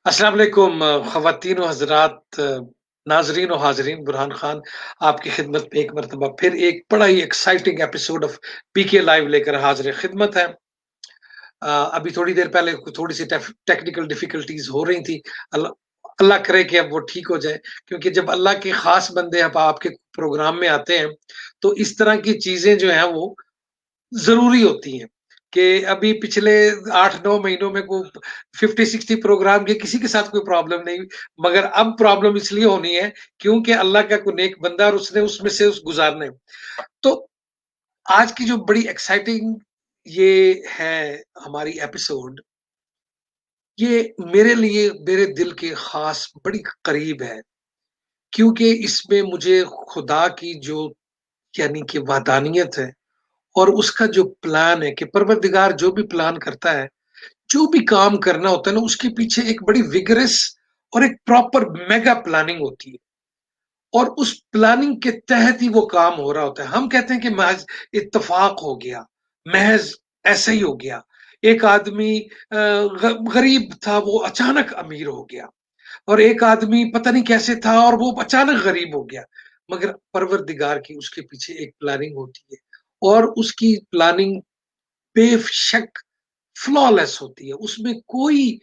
अस्सलाम वालेकुम ख़वातीन व हज़रात, नाज़रीन व हाज़रीन, बुरहान खान आपकी खिदमत में एक मरतबा फिर एक बड़ा ही exciting episode of PK live लेकर हाज़िर खिदमत है। अभी थोड़ी देर पहले थोड़ी-सी टेक्निकल डिफ़िकल्टीज़ हो रही थी। अल्लाह अल्लाह करे कि अब वो ठीक हो जाए, क्योंकि जब अल्लाह के ख़ास बंदे अब आपके प्रोग्राम में आते हैं, तो इस तरह की चीज़ें जो हैं वो ज़रूरी होती हैं कि अभी पिछले 8-9 महीनों में को 50-60 प्रोग्राम के किसी के साथ कोई प्रॉब्लम नहीं हुई, मगर अब प्रॉब्लम इसलिए होनी है क्योंकि अल्लाह का कोई नेक बंदा और उसने उसमें से उस गुज़ारना है। तो आज की जो बड़ी एक्साइटिंग ये है हमारी एपिसोड, ये मेरे लिए मेरे दिल के ख़ास बड़ी करीब है, क्योंकि इसमें मुझे खुदा की जो यानी कि वहदानियत है और उसका जो प्लान है कि परवरदिगार जो भी प्लान करता है, जो भी काम करना होता है ना, उसके पीछे एक बड़ी विगरस और एक प्रॉपर मेगा प्लानिंग होती है और उस प्लानिंग के तहत ही वो काम हो रहा होता है। हम कहते हैं कि महज इत्तेफाक हो गया, महज ऐसे ही हो गया। एक आदमी गरीब था, वो अचानक अमीर हो गया और एक आदमी पता नहीं कैसे था और वो अचानक गरीब हो गया। मगर परवरदिगार की उसके पीछे एक प्लानिंग होती है और उसकी प्लानिंग बेशक फ्लॉलेस होती है। उसमें कोई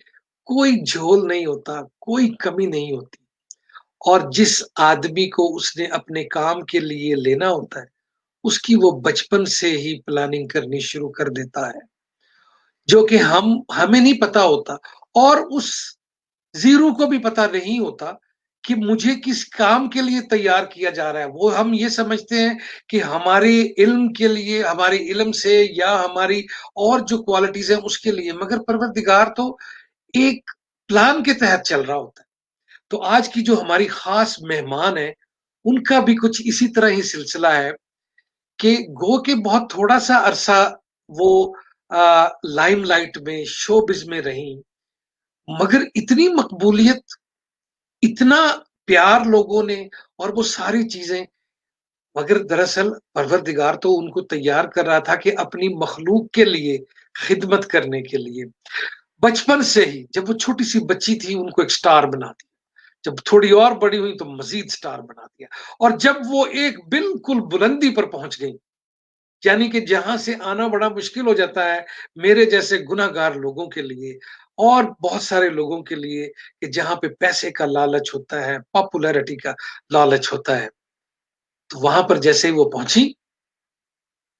कोई झोल नहीं होता, कोई कमी नहीं होती और जिस आदमी को उसने अपने काम के लिए लेना होता है, उसकी वो बचपन से ही प्लानिंग करनी शुरू कर देता है, जो कि हम हमें नहीं पता होता और उस ज़ीरो को भी पता नहीं होता कि मुझे किस काम के लिए तैयार किया जा रहा है। वो हम ये समझते हैं कि हमारे इल्म के लिए, हमारे इल्म से या हमारी और जो क्वालिटीज़ हैं उसके लिए, मगर परवरदिगार तो एक प्लान के तहत चल रहा होता है। तो आज की जो हमारी ख़ास मेहमान हैं, उनका भी कुछ इसी तरह ही सिलसिला है कि गो के बहुत थोड़ा-सा अरसा वो लाइमलाइट में, शोबिज़ में रहीं, मगर इतनी मकबूलियत, इतना प्यार लोगों ने और वो सारी चीज़ें, मगर दरअसल परवरदिगार तो उनको तैयार कर रहा था कि अपनी मखलूक के लिए, खिदमत करने के लिए। बचपन से ही जब वो छोटी-सी बच्ची थी उनको एक स्टार बना दिया। जब थोड़ी और बड़ी हुई तो मज़ीद स्टार बना दिया और जब वो एक बिल्कुल बुलंदी पर पहुँच गई, यानी कि जहाँ से आना बड़ा मुश्किल हो जाता है मेरे जैसे गुनहगार लोगों के लिए और बहुत सारे लोगों के लिए कि जहाँ पे पैसे का लालच होता है, पॉपुलैरिटी का लालच होता है। तो वहाँ पर जैसे ही वो पहुँची,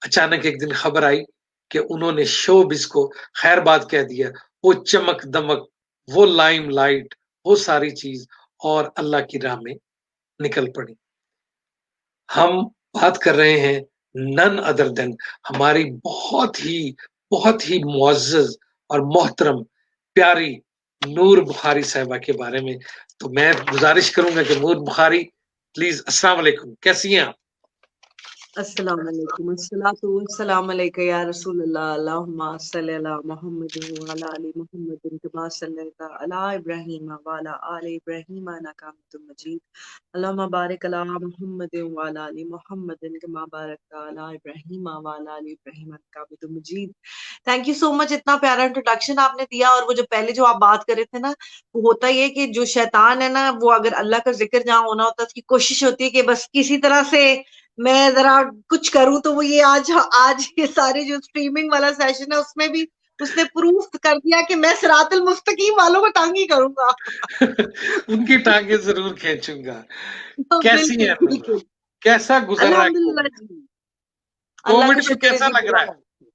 अचानक एक दिन खबर आई कि उन्होंने शोबिज़ को खैरबाद कह दिया। वो चमक-दमक, वो लाइमलाइट, वो सारी चीज़ और अल्लाह की राह में निकल पड़ी। हम बात कर रहे हैं नन अदर देन हमारी बहुत ही मुअज़्ज़ज़ और मोहतरम प्यारी नूर बुखारी साहिबा के बारे में। तो मैं गुज़ारिश करूँगा कि नूर बुखारी प्लीज़ अस्सलाम वालेकुम, कैसी हैं आप? अस्सलाम वालेकुम अस्सलातु वस्सलाम अलैका या रसूल अल्लाह अल्लाहुम्मा सल्लि अला मुहम्मदिन व अला आलि मुहम्मदिन कमा सल्लैता अला इब्राहीम व अला आलि इब्राहीम इन्नका हमीदुम मजीद अल्लाहुम्मा बारिक अला मुहम्मदिन व अला आलि मुहम्मदिन कमा बारकता अला इब्राहीम व अला आलि इब्राहीम इन्नका हमीदुम मजीद। थैंक यू सो मच, इतना प्यारा इंट्रोडक्शन आपने दिया। और वो जो पहले जो आप बात कर रहे थे ना, वो होता ही है कि जो शैतान है ना, वो अगर अल्लाह का जिक्र जहाँ होना होता है, उसकी कोशिश होती है कि बस किसी तरह से मैं जरा कुछ करूं। तो वो ये आज ये सारे जो स्ट्रीमिंग वाला सेशन है उसमें भी उसने प्रूफ कर दिया कि मैं सिरातुल मुस्तकीम वालों को टांग ही करूंगा। उनकी टाँगें ज़रूर खींचूँगा। कैसी बिल्कुल हैं नूर? बिल्कुल। कैसा गुज़र रहा है अल्हम्दुलिल्लाह कोविड? जी। अल्लाह कोविड का में शुक्र है कैसा जी, लग बुरा रहा है? है।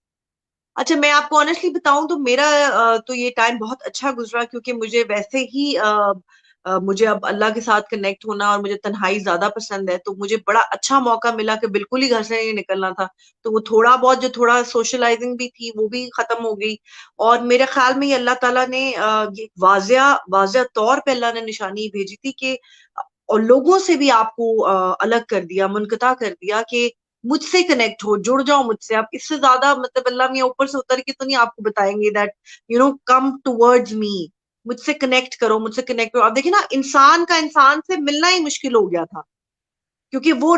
अच्छा, मैं आपको ऑनेस्टली बताऊं तो मेरा तो ये टाइम बहुत अच्छा गुजरा, क्योंकि मुझे वैसे ही मुझे अब अल्लाह के साथ कनेक्ट होना और मुझे तन्हाई ज्यादा पसंद है, तो मुझे बड़ा अच्छा मौका मिला कि बिल्कुल ही घर से नहीं निकलना था। तो वो थोड़ा बहुत जो थोड़ा सोशलाइजिंग भी थी वो भी खत्म हो गई। और मेरे ख्याल में ये अल्लाह ताला ने ये वाजिया वाजिया तौर पे अल्लाह ने निशानी भेजी थी कि और लोगों से भी आपको अलग कर दिया, मुनक़ता कर दिया कि मुझसे कनेक्ट हो, जुड़ जाओ मुझसे। आप इससे ज्यादा मतलब अल्लाह मियां ऊपर से उतर के तो नहीं आपको बताएंगे दैट कम टुवर्ड्स मी, मुझसे कनेक्ट करो, मुझसे कनेक्ट करो। अब देखिए ना, इंसान का इंसान से मिलना ही मुश्किल हो गया था, क्योंकि वो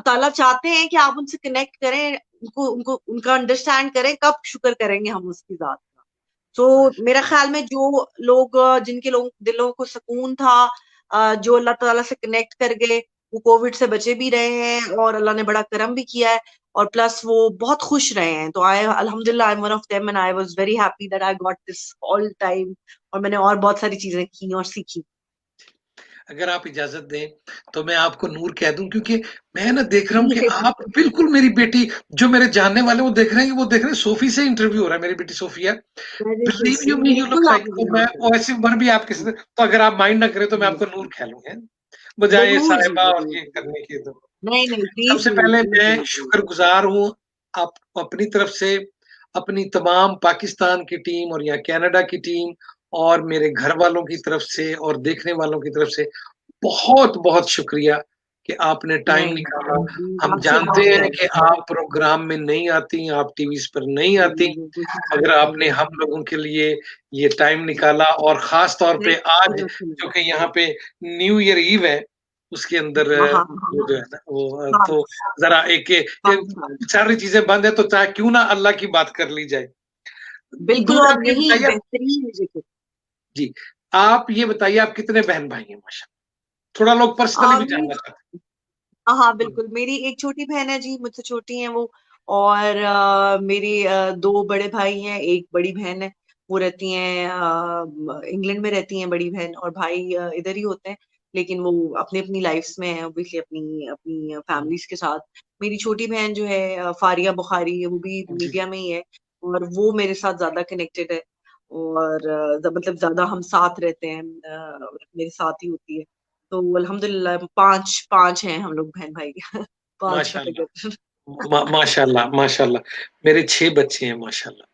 ताला चाहते हैं कि आप उनसे कनेक्ट करें, उनको उनको उनका अंडरस्टैंड करें। कब शुक्र करेंगे हम उसकी जात का? तो मेरा ख्याल में जो लोग जिनके लोग दिलों को सुकून था, जो अल्लाह ताला से कनेक्ट कर गए, वो कोविड से बचे भी रहे हैं और अल्लाह ने बड़ा करम भी किया है, और प्लस वो बहुत खुश रहे हैं। तो आई अल्हम्दुलिल्लाह I am one of them and I was very happy that I got this all time, और मैंने और बहुत सारी चीजें की और सीखी। अगर आप इजाजत दें तो मैं आपको नूर कह दूं, क्योंकि मैं ना देख रहा हूँ कि आप बिल्कुल मेरी बेटी, जो मेरे जानने वाले वो देख रहे हैं, वो देख रहे हैं सोफी से इंटरव्यू हो रहा है, मेरी बेटी Sophia. Very believe you me, you बिल्कुल लुक आप लाइक, मुझे तो याद मैं करें। वैसे उम्र भी आपके साथ, तो अगर आप माइंड ना करें तो मैं आपको नूर कह लूँ, है बजाय जरूर जी, साहिबा और जरूर। ये करने की। तो नहीं नहीं, प्लीज सबसे प्लीज पहले प्लीज मैं प्लीज। शुक्रगुजार हूँ आप अपनी तरफ से, अपनी तमाम पाकिस्तान की टीम और यहाँ कनाडा की टीम और मेरे घर वालों की तरफ से और देखने वालों की तरफ से बहुत बहुत शुक्रिया कि आपने टाइम नहीं निकाला। प्लीज, हम आपसे जानते बहुत हैं प्यार। कि आप प्रोग्राम में नहीं आती, आप टीवीज पर नहीं आती, मगर आपने हम लोगों के लिए ये टाइम निकाला, और खास तौर पे आज जो कि यहाँ पे न्यू ईयर ईव है, उसके अंदर हाँ हाँ वो जो है ना वो, हाँ तो जरा हाँ, सारी चीजें बंद है तो चाहे क्यों ना अल्लाह की बात कर ली जाए। बिल्कुल। दूर और आप ये यही बताइए, बेहतरीन जिक्र। जी आप ये बताइए आप कितने बहन भाई हैं माशा, थोड़ा लोग पर्सनली भी मेरी, जानना चाहते हाँ हैं। बिल्कुल, मेरी एक छोटी बहन है जी, मुझसे छोटी है वो। और मेरी दो बड़े भाई हैं, एक बड़ी बहन है। वो रहती हैं इंग्लैंड में रहती हैं, बड़ी बहन, और भाई इधर ही होते हैं। लेकिन वो अपनी अपनी लाइफ्स में है, ऑब्वियसली अपनी अपनी फैमिलीज के साथ। मेरी छोटी बहन जो है फारिया बुखारी है, वो भी जी मीडिया में ही है, और वो मेरे साथ ज्यादा कनेक्टेड है। और मतलब ज्यादा हम साथ रहते हैं, मेरे साथ ही होती है। तो अल्हम्दुलिल्लाह पांच पांच हैं हम लोग बहन भाई। पांच का माशाल्लाह, फिगर। माशाल्लाह माशाल्लाह। मेरे 6 बच्चे हैं माशाल्लाह,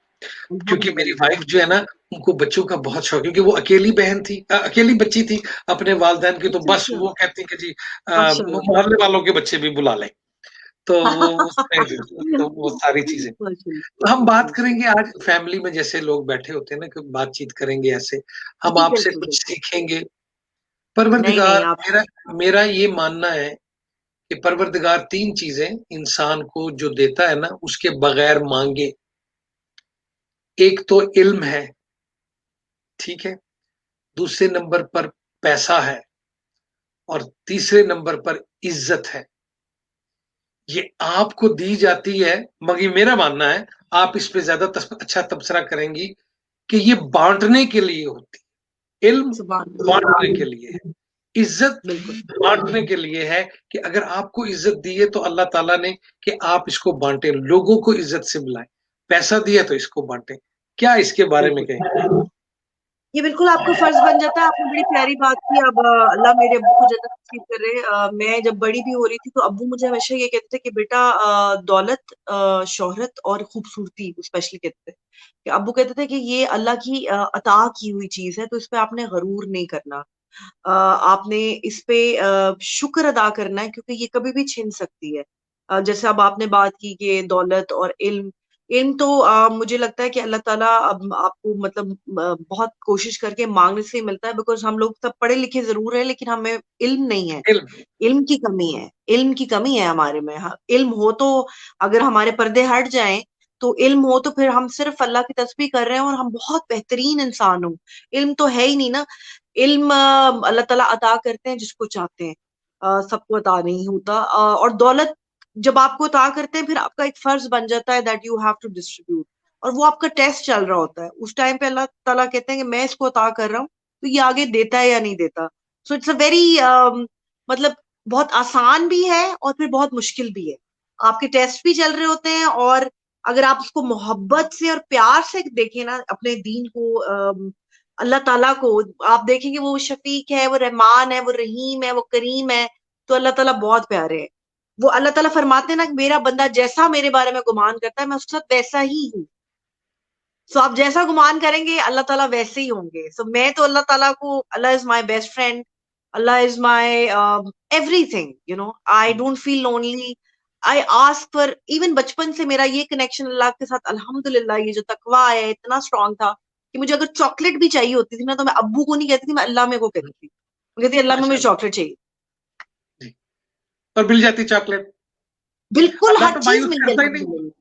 क्योंकि मेरी वाइफ अल्हम्दुलिल्लाह। जो है ना, उनको बच्चों का बहुत शौक, क्योंकि वो अकेली बहन थी, अकेली बच्ची थी अपने वालिदैन की, तो अच्छा बस अच्छा। वो कहती कि जी माशाल्लाह। मोहल्ले वालों के बच्चे भी बुला लें, तो वो उसमें तो वो सारी चीजें। तो हम बात माशाल्लाह। करेंगे आज फैमिली में, जैसे लोग बैठे होते हैं ना कि बातचीत करेंगे ऐसे, हम जी आपसे बिल्कुल कुछ बिल्कुल। सीखेंगे। नहीं नहीं, परवरदिगार, आप। मेरा मेरा ये मानना है कि परवरदिगार 3 चीजें इंसान को जो देता है ना, उसके बगैर मांगे। एक तो इल्म है, ठीक है, दूसरे नंबर पर पैसा है, और तीसरे नंबर पर इज्जत है। ये आपको दी जाती है, मगर मेरा मानना है, आप इस पे ज्यादा अच्छा तबसरा करेंगी, कि ये बांटने के लिए होती है। इल्म सुभान बांटने अल्लाह। के लिए है, इज्जत बिल्कुल। बांटने के लिए है, कि अगर आपको इज्जत दी है तो अल्लाह ताला ने कि आप इसको बांटे, लोगों को इज्जत से बुलाएं। पैसा दिया तो इसको बांटे। क्या इसके बारे में बिल्कुल, कहेंगे? ये बिल्कुल आपका फर्ज बन जाता है। आपने बड़ी प्यारी बात की। अब अल्लाह मेरे अब्बू को जन्नत नसीब करे। मैं जब बड़ी भी हो रही थी तो अब्बू मुझे हमेशा ये कहते थे कि बेटा दौलत, शोहरत और खूबसूरती स्पेशली कहते थे, कि अब्बू कहते थे कि ये अल्लाह की अता की हुई चीज है, तो इस पे आपने गरूर नहीं करना। आपने इस पे शुक्र अदा करना है, क्योंकि ये कभी भी छिन सकती है। जैसे अब आपने बात की कि दौलत और इल्म, इल्म तो मुझे लगता है कि अल्लाह ताला अब आपको मतलब बहुत कोशिश करके मांगने से ही मिलता है, बिकॉज हम लोग सब पढ़े लिखे जरूर है, लेकिन हमें इल्म नहीं है। इल्म। इल्म की कमी है, इल्म की कमी है हमारे में। हाँ, इल्म हो तो, अगर हमारे पर्दे हट जाएं, तो इल्म हो तो फिर हम सिर्फ अल्लाह की तस्बीह कर रहे हैं और हम बहुत बेहतरीन इंसान हो। इल्म तो है ही नहीं ना। इल्म अल्लाह ताला अता करते हैं जिसको चाहते हैं, सबको अता नहीं होता। और दौलत जब आपको अता करते हैं, फिर आपका एक फर्ज बन जाता है that you have to distribute, और वो आपका टेस्ट चल रहा होता है। उस टाइम पे अल्लाह ताला कहते हैं कि मैं इसको अता कर रहा हूँ, तो ये आगे देता है या नहीं देता। सो इट्स अ वेरी, मतलब बहुत आसान भी है और फिर बहुत मुश्किल भी है। आपके टेस्ट भी चल रहे होते हैं, और अगर आप उसको मोहब्बत से और प्यार से देखें ना, अपने दीन को, अल्लाह ताला को, आप देखेंगे वो शफीक है, वो रहमान है, वो रहीम है, वो करीम है। तो अल्लाह ताला बहुत प्यारे है। वो अल्लाह ताला फरमाते हैं ना कि मेरा बंदा जैसा मेरे बारे में गुमान करता है, मैं उसके साथ वैसा ही हूँ। सो आप जैसा गुमान करेंगे अल्लाह ताला वैसे ही होंगे। सो मैं तो अल्लाह ताला को, Allah is my best friend, Allah is my everything, you know. I don't feel lonely. I ask for, even बचपन से मेरा ये कनेक्शन अल्लाह के साथ अल्हम्दुलिल्लाह, ये जो तकवा है इतना स्ट्रांग था कि मुझे अगर चॉकलेट भी चाहिए होती थी ना, तो मैं अब्बू को नहीं कहती थी, मैं अल्लाह में को कहती थी। मैं कहती अल्लाह में मुझे माशाल्लाह। चॉकलेट चाहिए। जी, और मिल जाती चॉकलेट। बिल्कुल अल्लाह हर तो चीज मायूस मिल गई करता ही नहीं, अल्हम्दुलिल्लाह।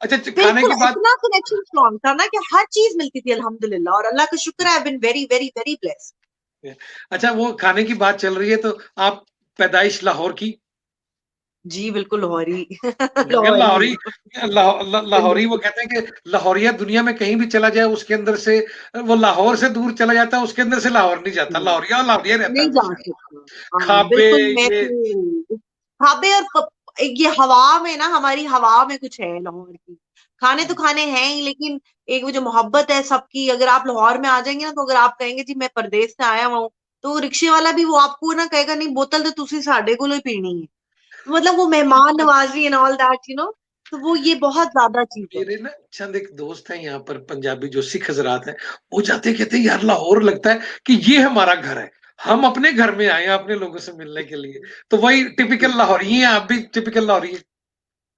अच्छा, खाने बिल्कुल की बात। इतना कनेक्शन स्ट्रॉन्ग था ना कि हर चीज मिलती थी अल्हम्दुलिल्लाह, और अल्लाह का शुक्र है, I been very very very blessed. अच्छा, वो खाने की बात चल रही है तो आप पैदाइश लाहौर की? जी बिल्कुल लाहौरी। लाहौरी लाहौरी, हूँ। लाहौरी, वो कहते हैं कि लाहौरिया दुनिया में कहीं भी चला जाए उसके अंदर से, वो लाहौर से दूर चला जाता है उसके अंदर से लाहौर नहीं जाता, लाहौरिया लाहौरिया रहता है नहीं जा हमेशा। सकता। हाँ खाबे बिल्कुल, मैं ये। तो ढाबे और ये हवा में ना, हमारी हवा में कुछ है लाहौर की। खाने तो खाने हैं ही, लेकिन एक वो जो मोहब्बत है सबकी, अगर आप लाहौर में आ जाएंगे ना, तो अगर आप कहेंगे जी मैं परदेश से आया हुआ हूँ, तो रिक्शे वाला भी वो आपको ना कहेगा नहीं, बोतल तो तुसी साडे कोलों ही पीनी है। मतलब वो मेहमान नवाजी एंड ऑल दैट, तो वो ये बहुत ज्यादा चीज है। मेरे ना चंद एक दोस्त हैं यहाँ पर पंजाबी, जो सिख हजरात हैं, वो जाते कहते हैं यार लाहौर लगता है कि ये हमारा घर है, हम अपने घर में आए हैं अपने लोगों से मिलने के लिए। तो वही टिपिकल लाहौरी हैं, आप भी टिपिकल लाहौरी हैं।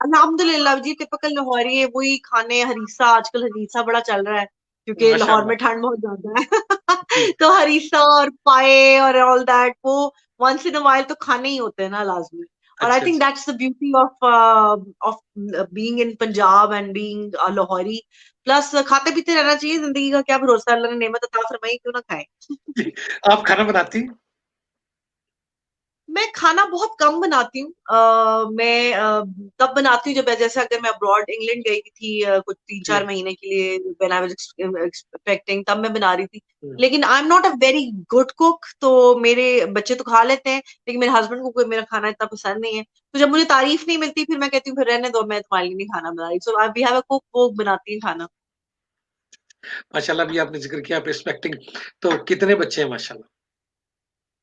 अल्हम्दुलिल्लाह जी, टिपिकल लाहौरी है, वही खाने, हरीसा, आजकल हरीसा बड़ा चल रहा है क्योंकि लाहौर माशाल्लाह। में ठंड बहुत ज्यादा है। जी। तो हरीसा और पाए और ऑल दैट, वो वंस इन अ वाइल तो खाने ही होते हैं ना, लाजमी। और आई अच्छा थिंक अच्छा। That's the beauty of of being in Punjab and being Lahori. Plus खाते पीते रहना चाहिए, जिंदगी का क्या भरोसा, अल्लाह ने नेमत अता फरमाई, क्यों ना खाएं। जी, आप खाना बनाती हैं? मैं खाना बहुत कम बनाती हूँ। मैं तब बनाती हूँ जब, जैसे अगर मैं अब्रॉड इंग्लैंड गई थी कुछ तीन जी। चार महीने के लिए, व्हेन आई वाज एक्सपेक्टिंग, तब मैं बना रही थी। हम्म। लेकिन I am not a very good cook, तो मेरे बच्चे तो खा लेते हैं, लेकिन मेरे हस्बैंड को कोई मेरा खाना इतना पसंद नहीं है। तो जब मुझे तारीफ नहीं मिलती, फिर मैं कहती हूँ फिर रहने दो, मैं तुम्हारे लिए नहीं खाना बना रही। So we have a cook, वो बनाती है खाना। माशाल्लाह, भी आपने जिक्र किया आप रिस्पेक्टिंग, तो कितने बच्चे हैं माशाल्लाह?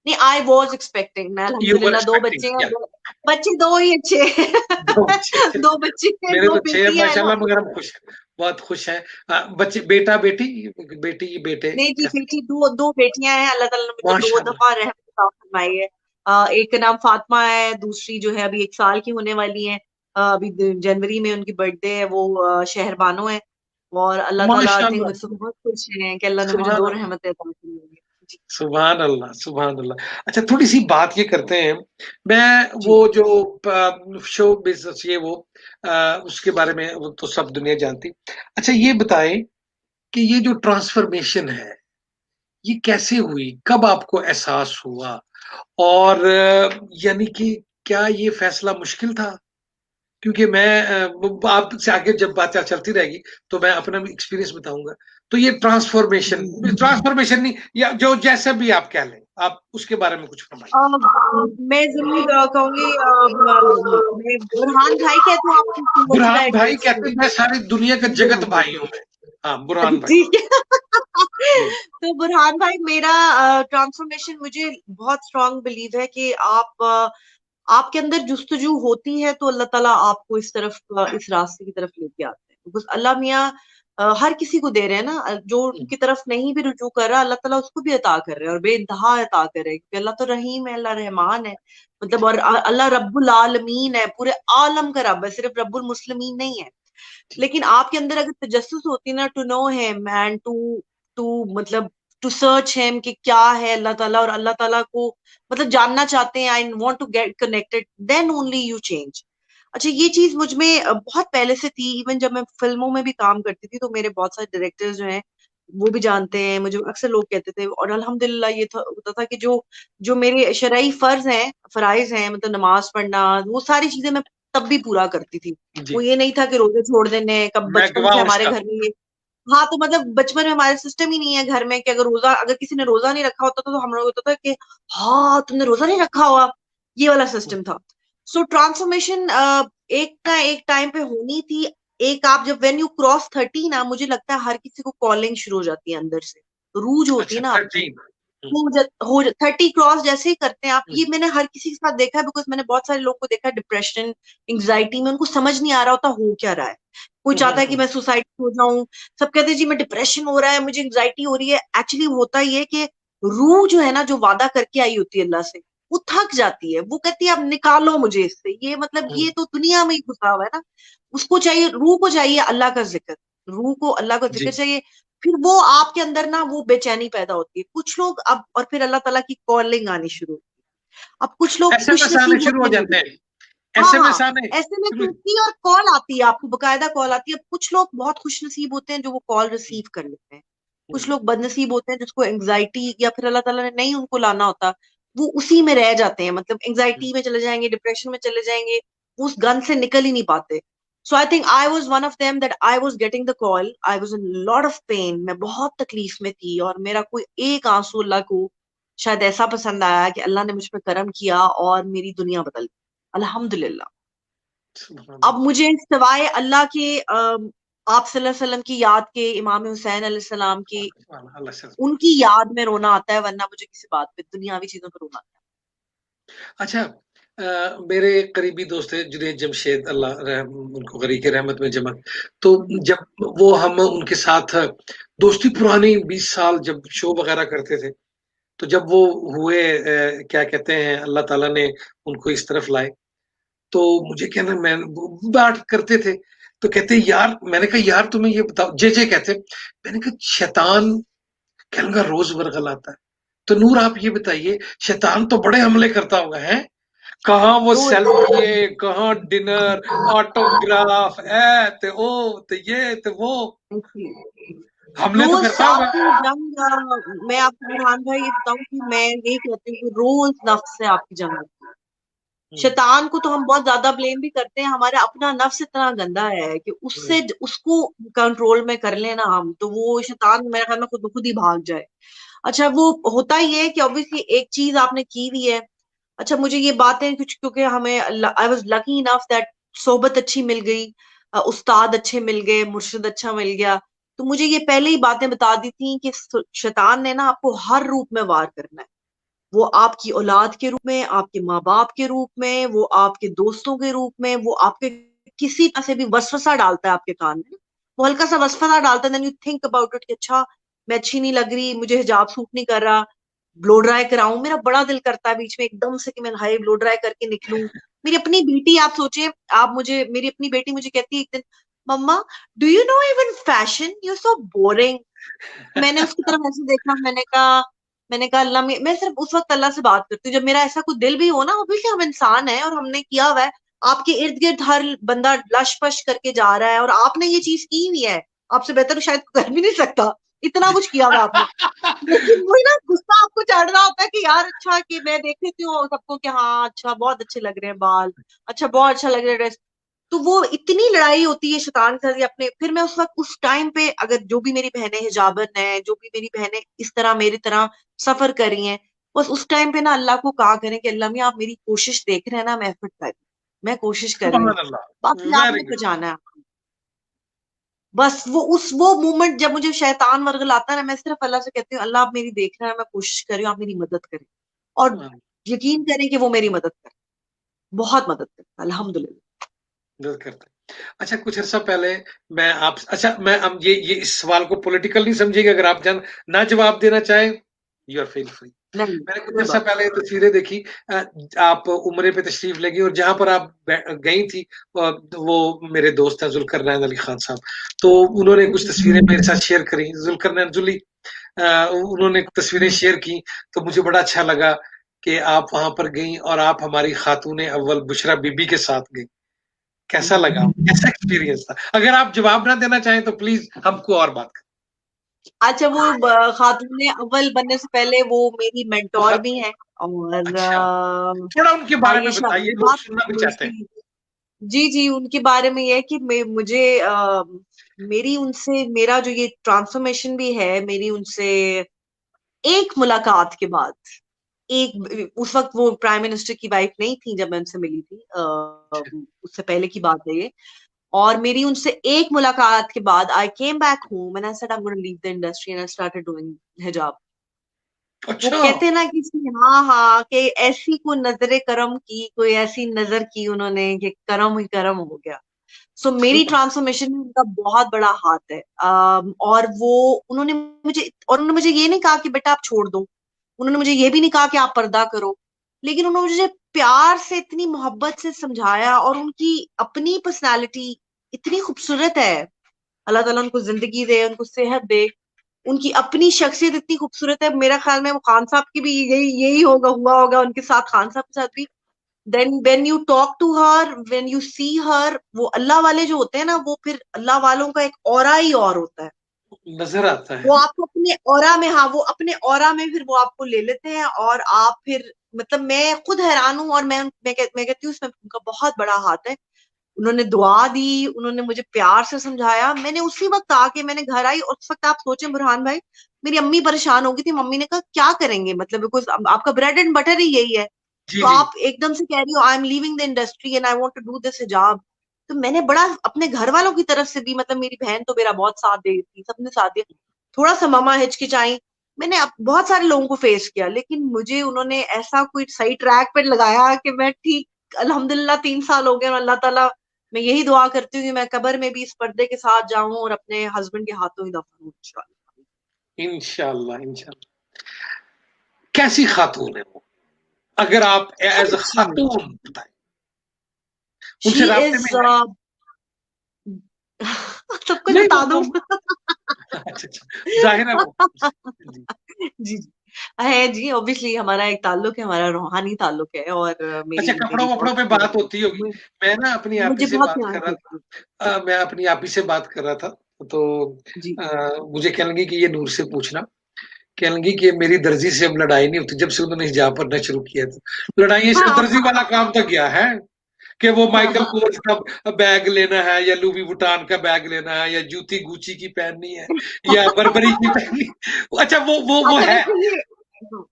नहीं, आई वॉज एक्सपेक्टिंग, मैं यू वर अल्हम्दुलिल्लाह दो एक्सपेक्टिंग बच्चे हैं, या? बच्चे दो ही अच्छे दो बच्चे हैं। अच्छे। दो बच्चे हैं, मेरे दो तो 6 बेटियां हैं माशाल्लाह, मगर अलहम्दुलिल्लाह। हम खुश हैं, बहुत खुश हैं। बच्चे, बेटा बेटी, बेटी बेटे नहीं जी, कैसे? बेटी, दो दो बेटियां हैं, अल्लाह ताला ने मुझे दो माशाल्लाह। दफा रहमत अता फरमाई है। एक का नाम फातिमा है, दूसरी जो है अभी 1 साल की होने वाली है। अभी जनवरी में उनकी बर्थडे है, वो शहरबानो है। और अल्लाह ताला आई थिंक माशाल्लाह। मुझसे बहुत खुश हैं कि अल्लाह ने मुझे सुभान दो अल्लाह। रहमतें अता फरमाई है। जी। सुभान अल्लाह, सुभान अल्लाह। अच्छा, थोड़ी-सी बात ये करते हैं, मैं वो जी। जो शो बिज़नेस ये वो उसके बारे में वो तो सब दुनिया जानती। अच्छा, ये बताएँ कि ये जो ट्रांसफ़ॉर्मेशन है, ये कैसे हुई? कब आपको एहसास हुआ? और यानी कि क्या ये फ़ैसला मुश्किल था? क्योंकि मैं वो आपसे आगे जब बातें चलती रहेगी, तो मैं अपना भी एक्सपीरियंस बताऊँगा। तो ये ट्रांसफ़ॉर्मेशन, जी। ट्रांसफ़ॉर्मेशन नहीं, या जो जैसे भी आप कह लें, आप उसके बारे में कुछ फरमाइए। मैं जरूर कहूंगी, मैं बुरहान भाई कहती हूँ आपको, शुड आई बुरहान भाई एड्रेस कहते यू? हैं, मैं सारी दुनिया का जगत बुरहान भाई, भाई हूँ मैं। हाँ, बुरहान भाई। ठीक है। जी। तो बुरहान भाई, मेरा ट्रांसफॉर्मेशन, मुझे बहुत स्ट्रांग बिलीव है कि आपके अंदर जुस्तजू होती है तो अल्लाह ताला आपको इस तरफ, इस रास्ते की तरफ लेके आते हैं। बिकॉज अल्लाह मियाँ हर किसी को दे रहे हैं ना, जो हुँ, उनकी तरफ नहीं भी रुजू कर रहा, अल्लाह ताला उसको भी अता कर रहे हैं, और बेइंतहा अता कर रहे हैं, क्योंकि अल्लाह तो रहीम है, अल्लाह रहमान है। मतलब, और अल्लाह रब्बुल आलमीन है, पूरे आलम का रब है, सिर्फ रब्बुल मुस्लिमीन नहीं है। जी। लेकिन आपके अंदर अगर तजस्सुस होती है ना, to know him and to मतलब टू सर्च हिम कि क्या है अल्लाह ताला, और अल्लाह ताला को मतलब जानना चाहते हैं, I want to get connected, then only you change. अच्छा, ये चीज मुझ में बहुत पहले से थी। इवन जब मैं फिल्मों में भी काम करती थी, तो मेरे बहुत सारे डायरेक्टर्स जो हैं वो भी जानते हैं मुझे, अक्सर लोग कहते थे। और अल्हम्दुलिल्लाह ये था, होता था कि जो जो मेरे शरई फर्ज हैं, फराइज हैं, मतलब नमाज पढ़ना, वो सारी चीजें मैं तब भी पूरा करती थी। वो जी, ये नहीं था कि रोजे छोड़ देने, कब मैं बचपन गवाह से हूँ हमारे इसका। घर में ये। हाँ, तो मतलब बचपन में हमारे सिस्टम ही नहीं है घर में कि अगर रोजा, अगर किसी ने रोजा नहीं रखा होता तो हम लोग होता था कि हाँ तुमने रोजा नहीं रखा हुआ, ये वाला हुँ, सिस्टम था। सो ट्रांसफॉर्मेशन एक ना एक टाइम पे होनी थी। एक, आप जब व्हेन यू क्रॉस 30 ना, मुझे लगता है हर किसी को कॉलिंग शुरू हो जाती है अंदर से, रूह जो होती है अच्छा, ना आपकी, 13। हुँ, हो 30 क्रॉस जैसे ही करते हैं आप, हुँ, ये मैंने हर किसी के साथ देखा है, बिकॉज मैंने बहुत सारे लोग को देखा है डिप्रेशन, एंग्जाइटी में, उनको समझ नहीं आ रहा होता हो क्या रहा है। कोई हुँ, हुँ, चाहता है कि हुँ, मैं सुसाइड हो जाऊं, सब कहते हैं जी मैं डिप्रेशन हो रहा है, मुझे एंग्जाइटी हो रही है। एक्चुअली होता ही है कि रूह जो है ना, जो वादा करके आई होती है अल्लाह से, वो थक जाती है, वो कहती है अब निकालो मुझे इससे, ये मतलब हुँ, ये तो दुनिया में ही घुसा हुआ है ना। उसको चाहिए, रूह को चाहिए अल्लाह का जिक्र, रूह को अल्लाह का जिक्र जी। चाहिए। फिर वो आपके अंदर ना वो बेचैनी पैदा होती है, कुछ लोग अब, और फिर अल्लाह ताला की कॉलिंग आनी शुरू होती है। अब कुछ लोग खुश एसएमएस आने नसीब शुरू होते हो हैं, जाते हैं। एसएमएस हाँ, आने एसएमएस शुरू। होती है और कॉल आती है, आपको बकायदा कॉल आती है। कुछ लोग बहुत खुशनसीब होते हैं जो वो कॉल रिसीव कर लेते हैं, कुछ लोग बदनसीब होते हैं जिसको एंग्जाइटी या फिर अल्लाह ताला ने नहीं उनको लाना होता, वो उसी में रह जाते हैं, मतलब एंग्जाइटी में चले जाएंगे, डिप्रेशन में चले जाएंगे, वो उस गन से निकल ही नहीं पाते। So I think I was one of them that I was getting the call, I was in lot of pain, मैं बहुत तकलीफ में थी और मेरा कोई एक आंसू अल्लाह को शायद ऐसा पसंद आया कि अल्लाह ने मुझ पर करम किया और मेरी दुनिया बदल गई, अल्हम्दुलिल्लाह। अब मुझे सिवाय अल्लाह के आप सल्लल्लाहु अलैहि वसल्लम की याद के, इमाम हुसैन अलैहिस्सलाम की, अल्लाह से। उनकी याद में रोना आता है, वरना मुझे किसी बात पे, दुनियावी चीजों पे रोना आता अच्छा, मेरे करीबी दोस्त है जुनैद जमशेद, अल्लाह उनको गरी के रहमत में जमा। तो है। जब वो हम उनके साथ दोस्ती पुरानी 20 साल जब शो वगैरह करते थे, तो जब वो हुए क्या कहते हैं अल्लाह ताला ने उनको इस तरफ लाए, तो मुझे कहना मैं वो बात करते थे, तो कहते यार, मैंने कहा यार तुम्हें ये बताओ, जे कहते, मैंने कहा शैतान कहने का रोज वर्गलाता है, तो नूर आप ये बताइए शैतान तो बड़े हमले करता होगा है, कहाँ वो रोज सेल्फी, कहाँ डिनर, ऑटोग्राफ, ए ते ओ ते ये ते वो, हमले तो रोज करता होगा। आपकी जंग मैं आपको बुरहान भाई ये बताऊं कि मैं यही कहती हूँ कि रोज नफ्स से आपकी जंग होती है। हम्म, शैतान को तो हम बहुत ज्यादा ब्लेम भी करते हैं, हमारा अपना नफ्स इतना गंदा है कि हम्म, उससे उसको कंट्रोल में कर लेना हम, तो वो शैतान मेरे ख्याल में खुद ब खुद ही भाग जाए। अच्छा, वो होता ही है कि ऑब्वियसली एक चीज आपने की हुई है। अच्छा, मुझे ये बातें कुछ, क्योंकि हमें, I was lucky enough that सोबत अच्छी मिल गई, उस्ताद अच्छे मिल गए, मुर्शिद अच्छा मिल गया, तो मुझे ये पहले ही बातें बता दी थी कि शैतान ने ना आपको हर रूप में वार करना है। वो आपकी औलाद के रूप में, आपके माँ बाप के रूप में, वो आपके दोस्तों के रूप में, वो आपके किसी तरह से भी वसवसा डालता है आपके कान में। वो हल्का सा वसवसा डालता है, then you think about it कि अच्छा मैं अच्छी नहीं लग रही, मुझे हिजाब सूट नहीं कर रहा, ब्लो ड्राई कराऊं, मेरा बड़ा दिल करता है बीच में एकदम से कि मैं हाई ब्लो ड्राई करके निकलूं। मेरी अपनी बेटी, आप सोचिए, आप मुझे, मेरी अपनी बेटी मुझे कहती है एक दिन, mamma do you know even fashion, you so boring. मैंने उसकी तरफ ऐसे देखा, मैंने कहा अल्लाह मैं सिर्फ उस वक्त अल्लाह से बात करती हूँ जब मेरा ऐसा कोई दिल भी हो ना, ऑब्वियसली हम इंसान है और हमने किया हुआ है, आपके इर्द गिर्द हर बंदा लश पश करके जा रहा है और आपने ये चीज की हुई है, आपसे बेहतर शायद कर भी नहीं सकता, इतना कुछ किया हुआ है आपने। लेकिन वही ना, गुस्सा आपको चढ़ रहा होता है कि यार अच्छा, कि मैं देख लेती हूँ सबको कि हाँ अच्छा बहुत अच्छे लग रहे हैं बाल, अच्छा बहुत अच्छा लग रहा है ड्रेस, तो वो इतनी लड़ाई होती है शैतान के साथ अपने। फिर मैं उस वक्त उस टाइम पे, अगर जो भी मेरी बहनें हिजाबन है, जो भी मेरी बहनें इस तरह मेरी तरह सफर कर रही हैं, बस उस टाइम पे ना अल्लाह को कहा करें कि अल्लाह मियां आप मेरी कोशिश देख रहे हैं ना, मैं एफर्ट कर रही हूँ, मैं कोशिश कर रही सुभान हूँ, अल्लाह, बाकी वेरी आपने गुड। पहुंचाना है। बस वो मोमेंट जब मुझे शैतान वर्गल आता है ना, मैं सिर्फ अल्लाह से कहती हूँ अल्लाह आप मेरी देख रहे हैं, मैं कोशिश कर रही हूँ, आप मेरी मदद करें, और यकीन करें कि वो मेरी मदद करे, बहुत मदद करता है अल्हम्दुलिल्लाह। मदद करता है। अच्छा, कुछ अर्सा पहले मैं आप, अच्छा मैं अब ये इस सवाल को पॉलिटिकल नहीं समझिएगा, अगर आप ना जवाब देना चाहें, यू आर फील फ्री। नहीं, मैंने कुछ कोई अर्सा बात पहले तस्वीरें देखी, आप उम्रे पे तशरीफ ले गई और जहाँ पर आप गई थी, वो मेरे दोस्त हैं जुल्करनैन अली खान साहब, तो उन्होंने कुछ नहीं। तस्वीरें मेरे साथ शेयर करी, जुल्करनैन जुली, उन्होंने तस्वीरें शेयर की, तो मुझे बड़ा अच्छा लगा कि आप वहां पर गई और आप हमारी खातून अव्वल बुशरा बीबी के साथ गई। कैसा लगा? कैसा एक्सपीरियंस था? अगर आप जवाब ना देना चाहें तो प्लीज हमको और बात अच्छा, वो खातून अव्वल बनने से पहले वो मेरी मेंटोर करें। भी हैं, और अच्छा, थोड़ा उनके बारे में आयशा, बताइए, ये लोग बात सुनना भी चाहते हैं। जी, जी जी, उनके बारे में ये है कि मुझे मेरी उनसे, मेरा जो ये ट्रांसफॉर्मेशन भी है मेरी उनसे एक मुलाकात के बाद, एक, उस वक्त वो प्राइम मिनिस्टर की वाइफ नहीं थी जब मैं उनसे मिली थी, उससे पहले की बात है ये, और मेरी उनसे एक मुलाकात के बाद I came back home and I said I am gonna leave the industry and I started doing हिजाब। वो अच्छा। कहते हैं ना कि हाँ हाँ, कि ऐसी कोई नजरे करम की, कोई ऐसी नजर की उन्होंने कि करम ही करम हो गया। सो मेरी ट्रांसफॉर्मेशन में उनका बहुत बड़ा हाथ है। और वो, उन्होंने मुझे ये नहीं कहा कि बेटा आप छोड़ दो, उन्होंने मुझे ये भी नहीं कहा कि आप पर्दा करो, लेकिन उन्होंने मुझे प्यार से, इतनी मोहब्बत से समझाया, और उनकी अपनी पर्सनालिटी इतनी खूबसूरत है, अल्लाह ताला उनको जिंदगी दे, उनको सेहत दे, उनकी अपनी शख्सियत इतनी खूबसूरत है। मेरा ख्याल में वो खान साहब की भी यही यही होगा, हुआ होगा उनके साथ, खान साहब के साथ भी then when you talk to her, when you see her, वो अल्लाह वाले जो होते हैं ना, वो फिर अल्लाह वालों का एक ऑरा ही और होता है, नजर आता है। वो आपको अपने ऑरा में, हाँ वो अपने ऑरा में फिर वो आपको ले लेते हैं, और आप फिर मतलब मैं खुद हैरान हूँ, और मैं कहती हूँ इसमें उनका बहुत बड़ा हाथ है। उन्होंने दुआ दी, उन्होंने मुझे प्यार से समझाया, मैंने उसी वक्त आके मैंने घर आई, और उस वक्त आप सोचें बुरहान भाई, मेरी अम्मी परेशान हो गई थी, मम्मी ने कहा क्या करेंगे, मतलब बिकॉज आपका ब्रेड एंड बटर ही यही है, जी तो जी। आप एकदम से कह रही हो I am leaving the industry and I want to do this हिजाब। तो मैंने बड़ा अपने घर वालों की तरफ से भी, मतलब मेरी बहन तो मेरा बहुत साथ दे थी, सबने साथ दिया, थोड़ा सा मामा हिचकिचाई, मैंने बहुत सारे लोगों को फेस किया, लेकिन मुझे उन्होंने ऐसा कोई सही ट्रैक पे लगाया कि मैं ठीक अल्हम्दुलिल्लाह 3 साल हो गए, और अल्लाह ताला, मैं यही दुआ करती हूँ कि मैं कब्र में भी इस पर्दे के साथ जाऊं और अपने हस्बैंड के हाथों ही दफन हूं इंशाल्लाह। इंशाल्लाह इंशाल्लाह। कैसी खातून है वो, अगर आप बहुत एज अ अच्छी है, खातून बताएं, शी उनसे राब्ते इज में है? सब कुछ नहीं बता वो दूं? अच्छा अच्छा, जाहिर है वो। जी। जी जी, है जी, ऑब्वियसली हमारा एक ताल्लुक है, हमारा रूहानी ताल्लुक है, और अच्छा, मेरी कपड़ों मेरी वपड़ों पे बहुत बात होती होगी। मैं ना अपनी आपी मुझे से बहुत बात प्यार कर रहा करती है। था, मैं अपनी आपी से बात कर रहा था, तो जी मुझे कहने लगी कि ये नूर से पूछना, कहने लगी कि मेरी दर्जी से अब लड़ाई नहीं होती, जब से उन्होंने हिजाब पहनना शुरू किया, तो लड़ाई सिर्फ दर्जी वाला काम तो गया है कि वो माइकल कोर्स का बैग लेना है, या लुई वुटान का बैग लेना है, या जूती गुची की पहननी है, या बर्बरी की पहननी। अच्छा वो अच्छा है वैसे ये, हाँ,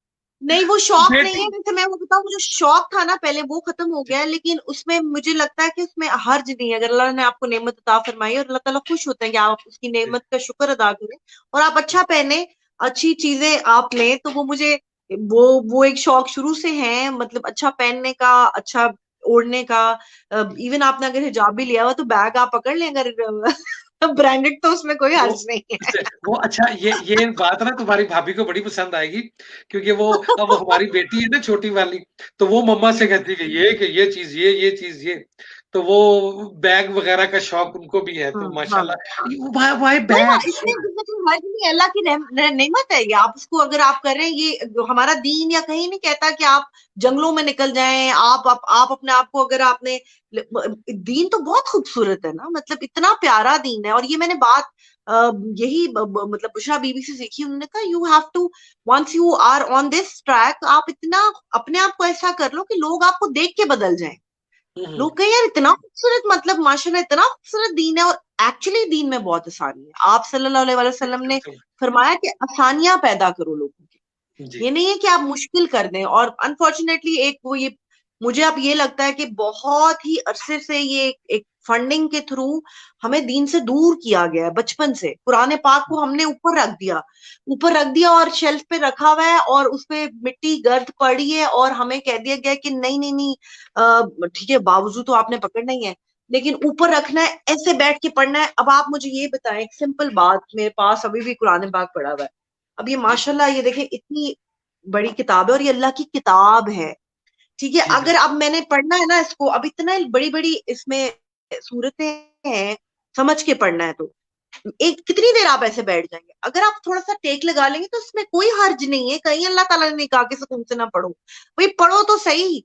नहीं वो शौक नहीं बेटी। है, जैसे मैं वो बताऊं, जो शौक था ना पहले वो खत्म हो गया है, लेकिन उसमें मुझे लगता है कि उसमें हर्ज नहीं है, अगर अल्लाह ने आपको नेमत अता फरमाई, और अल्लाह ताला खुश होते हैं कि आप उसकी नेमत का शुक्र अदा करें, और आप अच्छा पहने, अच्छी चीजें आप लें, तो वो मुझे वो एक शौक शुरू से है, मतलब अच्छा पहनने का, अच्छा ओढ़ने का। इवन आपने अगर हिजाब भी लिया हुआ तो बैग आप पकड़ लें अगर ब्रांडेड, तो उसमें कोई वो हर्ज नहीं है। वो अच्छा, ये बात ना तुम्हारी भाभी को बड़ी पसंद आएगी, क्योंकि वो, अब वो हमारी बेटी है ना छोटी वाली, तो वो मम्मा से कहती है कि ये चीज ये चीज ये, तो वो बैग वगैरह का शौक उनको भी है, तो हाँ माशाल्लाह वो भाई भाई कोई बैग। इसमें मतलब हर्ज नहीं है, अल्लाह की नेमत है ये, आप उसको अगर आप कर रहे हैं, ये हमारा दीन या कहीं नहीं कहता कि आप जंगलों में निकल जाएं, आप अपने आप को, अगर आपने, दीन तो बहुत खूबसूरत है ना, मतलब इतना प्यारा दीन है, और ये मैंने बात यही मतलब बुशरा बीबी से सीखी, उन्होंने कहा you have to, once you are on this track, आप इतना अपने आप को ऐसा कर लो कि लोग आपको देख के बदल जाएं, हम्म, लोग कहें यार इतना खूबसूरत, मतलब माशाल्लाह इतना खूबसूरत दीन है, और एक्चुअली दीन में बहुत आसानी है, आप सल्लल्लाहु अलैहि वसल्लम ने फरमाया कि आसानियां पैदा करो लोगों की, जी। ये नहीं है कि आप मुश्किल कर दें, और अनफॉर्चुनेटली एक वो ये, मुझे अब ये लगता है कि बहुत ही अरसे से ये एक फंडिंग के थ्रू हमें दीन से दूर किया गया है, बचपन से कुरान पाक को हमने ऊपर रख दिया और शेल्फ पे रखा हुआ है, और उस पे मिट्टी गर्द पड़ी है, और हमें कह दिया गया कि नहीं नहीं नहीं, ठीक है बावजूद तो आपने पकड़ना ही है, लेकिन ऊपर रखना है, ऐसे बैठ के पढ़ना है। अब आप मुझे ये बताएं, एक सिंपल बात, मेरे पास अभी भी कुरान पाक पड़ा हुआ है, अब ये जी माशाल्लाह ये देखें इतनी बड़ी किताब है, और ये अल्लाह की किताब है, ठीक है, जी अगर बिल्कुल। अब मैंने पढ़ना है ना इसको, अब इतना बड़ी बड़ी इसमें सूरतें हैं, समझ के पढ़ना है, तो एक कितनी देर आप ऐसे बैठ जाएंगे, अगर आप थोड़ा सा टेक लगा लेंगे तो इसमें कोई हर्ज नहीं है, कहीं अल्लाह ताला ने कहा कि सुकून से ना पढ़ो, भाई पढ़ो तो सही।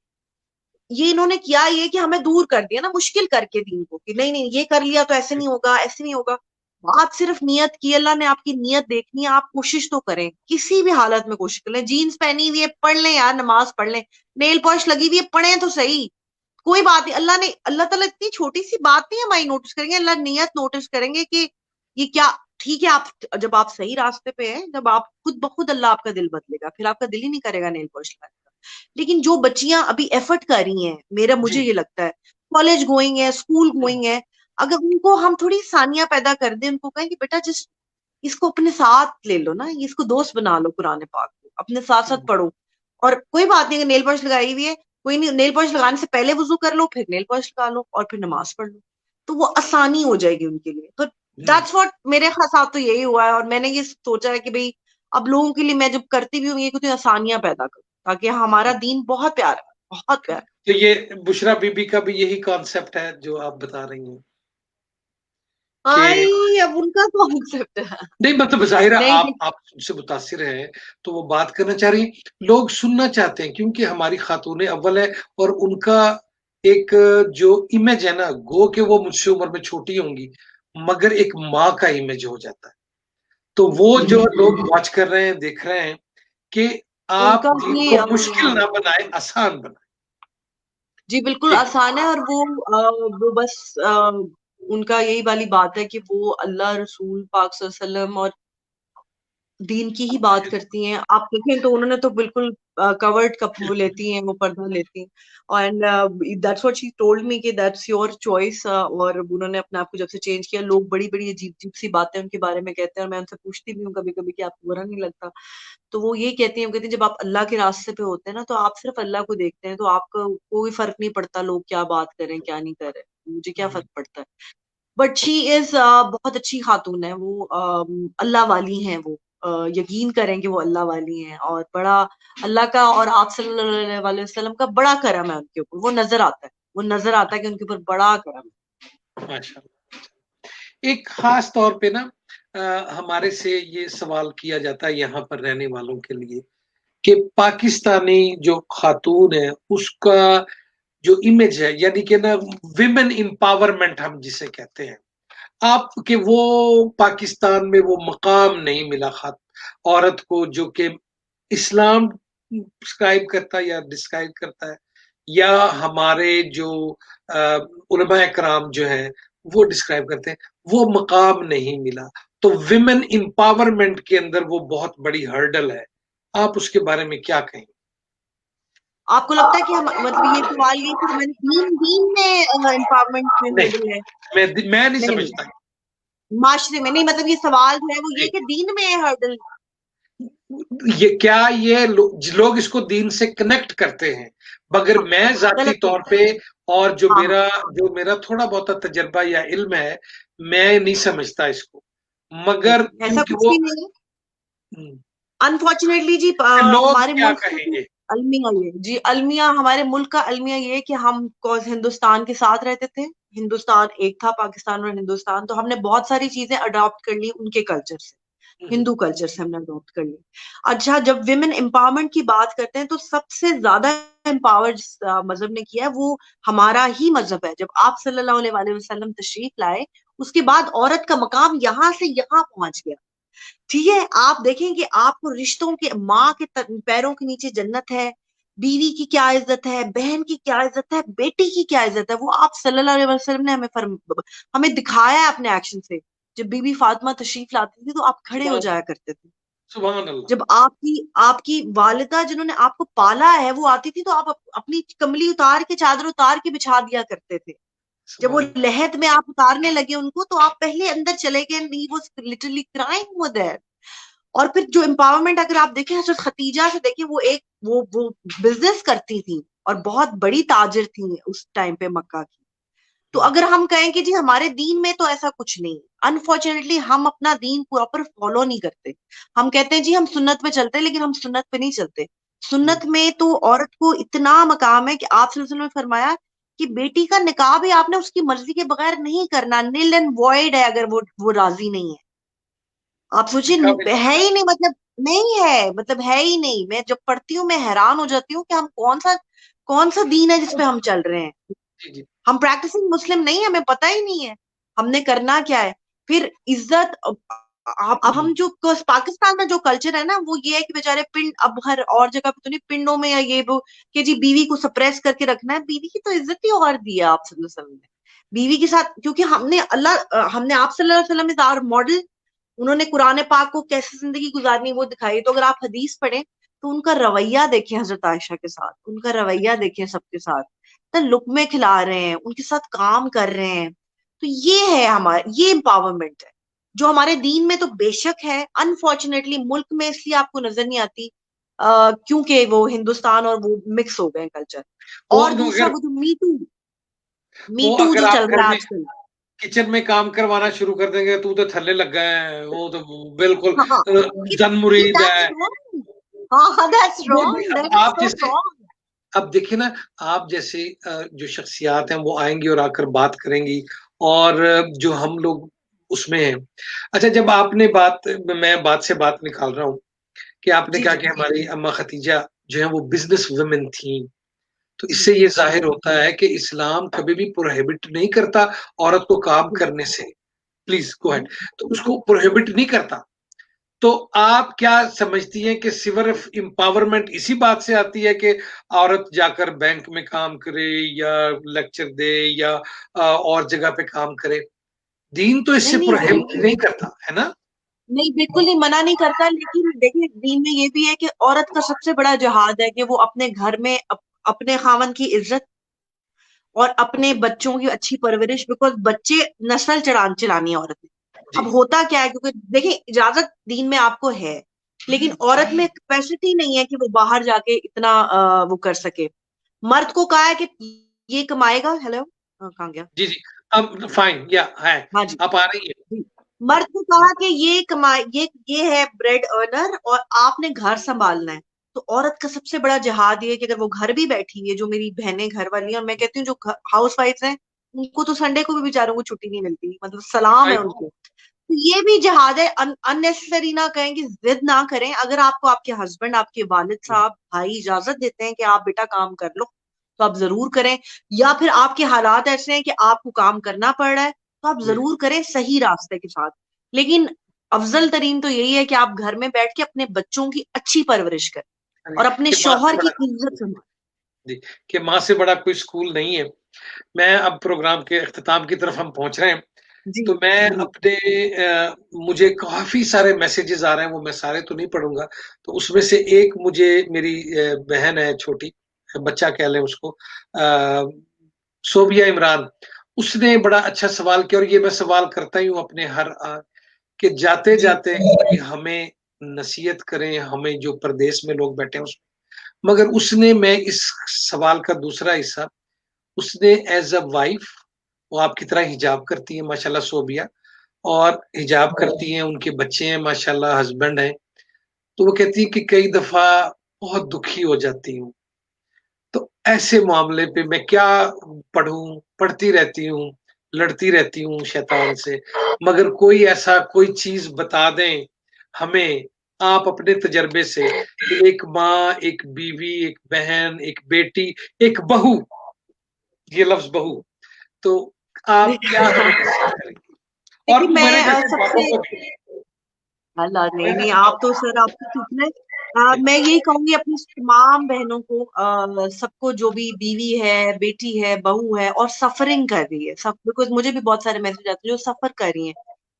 ये इन्होंने किया ये कि हमें दूर कर दिया ना, मुश्किल करके दीन को, कि नहीं नहीं ये कर लिया तो ऐसे नहीं होगा, ऐसे नहीं होगा, बात सिर्फ नियत की, अल्लाह ने आपकी नियत देखनी है, आप कोशिश तो करें, किसी भी हालत में कोशिश कर लें, जीन्स पहनी हुई है पढ़ लें यार, नमाज पढ़ लें, नेल पॉलिश लगी हुई है पढ़े तो सही, कोई बात नहीं, अल्लाह ताला इतनी छोटी सी बात नहीं हमारी नोटिस करेंगे, अल्लाह नियत नोटिस करेंगे कि ये क्या, ठीक है, आप जब आप सही रास्ते पे हैं, जब आप खुद ब खुद अल्लाह आपका दिल बदलेगा, फिर आपका दिल ही नहीं करेगा नेल पॉलिश लगाने का। लेकिन जो बच्चियां अभी एफर्ट कर रही हैं, मुझे जी। ये लगता है, कॉलेज गोइंग है, स्कूल गोइंग है, अगर उनको हम थोड़ी सानियां पैदा कर दें, उनको कहें कि बेटा जिस इसको अपने साथ ले लो ना, इसको दोस्त बना लो, कुरान पाक को अपने साथ साथ पढ़ो, और कोई बात नहीं अगर नेल पॉलिश लगाई हुई है, कोई नहीं, नेल पॉलिश लगाने से पहले वुजू कर लो, फिर नेल पॉलिश लगा लो, और फिर नमाज पढ़ लो, तो वो आसानी हो जाएगी उनके लिए, तो दैट्स व्हाट मेरे साथ तो यही हुआ है, और मैंने ये सोचा है कि भाई अब लोगों के लिए मैं जब करती भी हूँ ये, कुछ आसानियां पैदा करूँ, ताकि हमारा दीन बहुत प्यारा है, बहुत प्यारा। तो ये बुशरा बीबी का भी यही कॉन्सेप्ट है जो आप बता रही हैं? कि आई अब उनका कॉन्सेप्ट है। नहीं मतलब ज़ाहिर है नहीं आप उनसे मुतासिर हैं, तो वो बात करना चाह रही हैं। लोग सुनना चाहते हैं क्योंकि हमारी खातून अव्वल है और उनका एक जो इमेज है ना, गो के वो मुझसे उम्र में छोटी होंगी, मगर एक माँ का इमेज हो जाता है। तो वो जो लोग वॉच कर रहे हैं, देख रहे हैं कि आप उनका दीन भी को मुश्किल ना बनाएँ, आसान बनाएँ। जी बिल्कुल ठीक आसान है। और वो बस उनका यही वाली बात है कि वो अल्लाह रसूल पाक सल्लल्लाहु अलैहि वसल्लम और दीन की ही बात करती हैं। आप देखें तो उन्होंने तो बिल्कुल कवर्ड कप वो लेती हैं, वो पर्दा लेती हैं। And that's what she told me कि दैट्स योर चॉइस। और उन्होंने अपने आप को जब से चेंज किया, लोग बड़ी बड़ी अजीब अजीब सी बातें उनके बारे में कहते हैं और मैं उनसे पूछती भी हूँ कभी कभी कि आपको बुरा नहीं लगता। तो वो ये कहती हैं जब आप अल्लाह के रास्ते पे होते हैं ना, तो आप सिर्फ अल्लाह को देखते हैं, तो आपको कोई फर्क नहीं पड़ता लोग क्या बात करें क्या नहीं कर रहे, मुझे क्या है। फर्क पड़ता है। बट शी इज बहुत अच्छी खातून है वो। अल्लाह वाली हैं वो। यकीन करें कि वो अल्लाह वाली हैं और बड़ा अल्लाह का और आप सल्लल्लाहु अलैहि वसल्लम का बड़ा करम है उनके ऊपर। वो नजर आता है, वो नजर आता है कि उनके ऊपर बड़ा करम माशाल्लाह। एक खास तौर पे ना हमारे से ये सवाल किया जाता है यहाँ पर रहने वालों के लिए कि पाकिस्तानी जो खातून है उसका जो इमेज है यानी कि ना विमेन एम्पावरमेंट हम जिसे कहते हैं आपके वो पाकिस्तान में वो मकाम नहीं मिला खात औरत को जो कि इस्लाम प्रिस्क्राइब करता है या डिस्क्राइब करता है या हमारे जो उलमा कराम जो है वो डिस्क्राइब करते हैं वो मकाम नहीं मिला तो विमेन एम्पावरमेंट के अंदर वो बहुत बड़ी हर्डल है आप उसके बारे में क्या कहेंगे आपको लगता है कि हम मतलब ये सवाल ये कि हमारे दीन दीन में एम्पावरमेंट में नहीं हर्डल है? मैं नहीं नहीं समझता नहीं, माशरे में नहीं, मतलब ये सवाल जो है वो ये नहीं कि दीन में है हर्डल। ये क्या ये लोग इसको दीन से कनेक्ट करते हैं मगर हाँ, मैं जाती गलत तौर है। पे और हाँ हाँ, जो मेरा थोड़ा बहुत तजर्बा या इल्म है मैं नहीं समझता इसको मगर नहीं ऐसा क्योंकि कुछ वो भी नहीं है। अनफॉर्चुनेटली जी लोग हमारे क्या मुल्क का तो कहेंगे अलमिया ये जी अलमिया हमारे मुल्क का अलमिया ये है कि हम हिंदुस्तान के साथ रहते थे। हिंदुस्तान एक था, पाकिस्तान और हिंदुस्तान, तो हमने बहुत सारी चीजें अडॉप्ट कर ली उनके कल्चर से, हिंदू कल्चर से हमने अडॉप्ट कर ली। अच्छा, जब विमेन एम्पावरमेंट की बात करते हैं तो सबसे ज्यादा एम्पावर्ड मजहब ने किया है वो हमारा ही मजहब है। जब आप सल्लल्लाहु अलैहि वसल्लम तशरीफ लाए, उसके बाद औरत का मकाम यहाँ से यहाँ पहुंच गया। ठीक है, आप देखें कि आपको रिश्तों के माँ के पैरों के नीचे जन्नत है। बीवी की क्या इज्जत है, बहन की क्या इज्जत है, बेटी की क्या इज्जत है, वो आप सल्लल्लाहु अलैहि वसल्लम ने हमें दिखाया है अपने एक्शन से। जब बीबी फातिमा तशरीफ लाती थी तो आप खड़े हो सुभान जाया करते थे। सुभान अल्लाह जब आपकी आपकी वालिदा जिन्होंने आपको पाला है वो आती थी तो आप अपनी कमली उतार के, चादर उतार के बिछा दिया करते थे। जब वो सुभान लहद में आप उतारने लगे उनको तो आप पहले अंदर चले गए, नहीं वो लिटरली क्राइम देयर। और फिर जो एम्पावरमेंट अगर आप देखें हजरत खतीजा से देखें, वो एक वो बिजनेस करती थी और बहुत बड़ी ताजिर थी उस टाइम पे मक्का की। तो अगर हम कहें कि जी हमारे दीन में तो ऐसा कुछ नहीं, अनफॉर्चुनेटली हम अपना दीन प्रॉपर फॉलो नहीं करते। हम कहते हैं जी हम सुन्नत पे चलते हैं, लेकिन हम सुन्नत पे नहीं चलते। सुन्नत में तो औरत को इतना मकाम है कि आप सल्लल्लाहु अलैहि वसल्लम ने फरमाया कि बेटी का निकाह भी आपने उसकी मर्जी के बगैर नहीं करना, निल एंड वॉइड है अगर वो राजी नहीं है। आप सोचिए, अल्लाह है ही नहीं, मतलब नहीं है, मतलब है ही नहीं। मैं जब पढ़ती हूँ मैं हैरान हो जाती हूँ कि हम कौन सा दीन है जिसपे हम चल रहे हैं। जी जी हम प्रैक्टिसिंग मुस्लिम नहीं है, हमें पता ही नहीं है हमने करना क्या है। फिर इज्जत अब हम जो पाकिस्तान में जो कल्चर है ना वो ये है कि बेचारे पिंड, अब हर और जगह पे तो नहीं, पिंडों में या ये वो कि जी बीवी को सप्रेस करके रखना है। बीवी की तो इज्जत ही और दी है आप सल्लल्लाहु अलैहि वसल्लम ने बीवी के साथ, क्योंकि हमने आप सल्लल्लाहु अलैहि वसल्लम इज आवर मॉडल। उन्होंने कुरान पाक को कैसे जिंदगी गुजारनी वो दिखाई। तो अगर आप हदीस पढ़ें तो उनका रवैया देखें, हजरत आयशा के साथ उनका रवैया देखें, सबके साथ तो लुक्मे खिला रहे हैं, उनके साथ काम कर रहे हैं। तो ये है हमारा, ये एम्पावरमेंट है जो हमारे दीन में तो बेशक है। अनफॉर्चुनेटली मुल्क में इसलिए आपको नजर नहीं आती क्योंकि वो हिंदुस्तान और वो मिक्स हो गए कल्चर। वो और दूसरा अगर वो जो मीटू वो मीटू अगर जो आप चल घर रहा है में आजकल। किचन में काम करवाना शुरू कर देंगे तू तो थल्ले लग गए हैं वो तो बिल्कुल हाँ, जन मुरीद दैट्स है रॉन्ग। हाँ, दैट्स नहीं नहीं रॉन्ग, दैट अब इज आप सो जैसे रॉन्ग। अब देखिए ना आप जैसे जो शख्सियात हैं वो आएंगी और आकर बात करेंगी और जो हम लोग उसमें है। अच्छा, जब आपने मैं बात से बात निकाल रहा हूँ कि आपने जी, कहा जी, कि हमारी अम्मा खदीजा जो है वो बिज़नेस वुमन थीं। तो जी, इससे ये ज़ाहिर होता है कि इस्लाम कभी भी प्रोहिबिट नहीं करता औरत को काम जी। करने से। Please go hmm, ahead. तो उसको प्रोहिबिट नहीं करता। तो आप क्या समझती हैं कि सिर्फ एम्पावरमेंट इसी बात से आती है कि औरत जाकर बैंक में काम करे या लेक्चर दे या और जगह पे काम करे? दीन तो नहीं, इससे नहीं, प्रोहिबिट नहीं करता, है ना? नहीं, बिल्कुल नहीं मना नहीं करता, लेकिन देखिए दीन में ये भी है कि औरत का सबसे बड़ा जिहाद है कि वो अपने घर में अपने खामन की इज्जत और अपने बच्चों की अच्छी परवरिश, बिकॉज बच्चे नस्ल चलानी है औरत ने। अब जी, होता क्या है, क्योंकि देखिए इजाजत दीन में आपको है, लेकिन औरत में कैपेसिटी नहीं है कि वो बाहर जाके इतना वो कर सके। मर्द को कहा है कि ये कमाएगा। हेलो, कहाँ गया? जी, जी। अब फाइन या है, हाँ जी, आप आ रही हैं। जी। मर्द को कहा कि ये कमाए, ये है ब्रेड अर्नर और आपने घर संभालना है। तो औरत का सबसे बड़ा जिहाद ये है कि अगर वो घर भी बैठी हुई है, जो मेरी बहनें घर वाली हैं, और मैं कहती हूँ जो हाउस वाइफ हैं, उनको तो संडे को भी बेचारों को छुट्टी नहीं मिलती, मतलब सलाम आई है नो। उनको। तो ये भी जिहाद है। अननेसेसरी ना कहें, कि जिद ना करें। अगर आपको आपके हस्बैंड, आपके वालिद साहब, भाई इजाजत देते हैं कि आप बेटा काम कर लो, तो आप जरूर करें। या फिर आपके हालात ऐसे हैं कि आपको काम करना पड़ रहा है, तो आप जी, जरूर करें सही रास्ते के साथ। लेकिन अफजल तरीन तो यही है कि आप घर में बैठ के अपने बच्चों की अच्छी परवरिश करें और अपने कि माँ से शौहर की बड़ा इज्जत संभालें। जी, कि माँ से बड़ा कोई स्कूल नहीं है। मैं अब प्रोग्राम के इख्तिताम की तरफ हम पहुँच रहे हैं। जी, तो मैं जी, अपने मुझे काफ़ी सारे मैसेजेस आ रहे हैं, वो मैं सारे तो नहीं पढ़ूँगा। तो उसमें से एक मुझे मेरी बहन है छोटी, बच्चा कह लें उसको, सोबिया इमरान, उसने बड़ा अच्छा सवाल किया और ये मैं सवाल करता ही हूँ अपने हर कि जी, जाते-जाते कोई हमें नसीहत करें, हमें जो परदेस में लोग बैठे हैं उस मगर उसने मैं इस सवाल का दूसरा हिस्सा, उसने एज़ अ वाइफ वो आपकी तरह हिजाब करती हैं माशाल्लाह सोबिया और हिजाब करती हैं, उनके बच्चे हैं माशाल्लाह, हस्बैंड हैं। तो वो कहती है कि कई दफ़ा बहुत दुखी हो जाती हूँ। तो ऐसे मामले पे मैं क्या पढ़ूँ? पढ़ती रहती हूँ, लड़ती रहती हूँ शैतान से, मगर कोई ऐसा कोई चीज़ बता दें हमें, आप अपने तजर्बे से कि एक माँ, एक बीवी, एक बहन, एक बेटी, एक बहू, ये लफ्ज़ बहू, तो आप क्या हमें नसीहत करेंगी? और देखिए मेरे मैं जैसे बापों सबसे को भी अल्लाह, नहीं मेरे नहीं, आप तो सर आपको ठीक है। जी, मैं यही कहूंगी अपनी तमाम बहनों को, सबको, जो भी बीवी है, बेटी है, बहू है और सफरिंग कर रही है सब, बिकॉज मुझे भी बहुत सारे मैसेज आते हैं जो सफर कर रही हैं।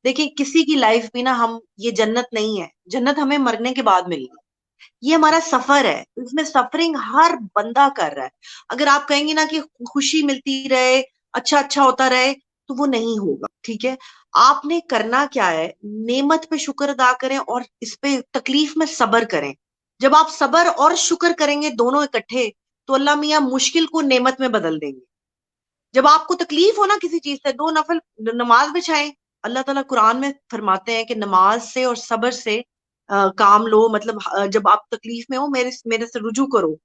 देखिए किसी की लाइफ भी ना, हम ये जन्नत नहीं है, जन्नत हमें मरने के बाद मिलेगी। ये हमारा सफर है, इसमें सफरिंग हर बंदा कर रहा है। अगर आप कहेंगे ना कि खुशी मिलती रहे, अच्छा अच्छा होता रहे, तो वो नहीं होगा, ठीक है। आपने करना क्या है, नेमत पे शुक्र अदा करें और इस पे तकलीफ में सब्र करें। जब आप सब्र और शुक्र करेंगे दोनों इकट्ठे, तो अल्लाह मियां मुश्किल को नेमत में बदल देंगे। जब आपको तकलीफ हो ना किसी चीज से, दो नफल नमाज बिछाएं। अल्लाह ताला कुरान में फरमाते हैं कि नमाज से और सब्र से काम लो, मतलब जब आप तकलीफ में हो, मेरे मेरे से रुजू करो।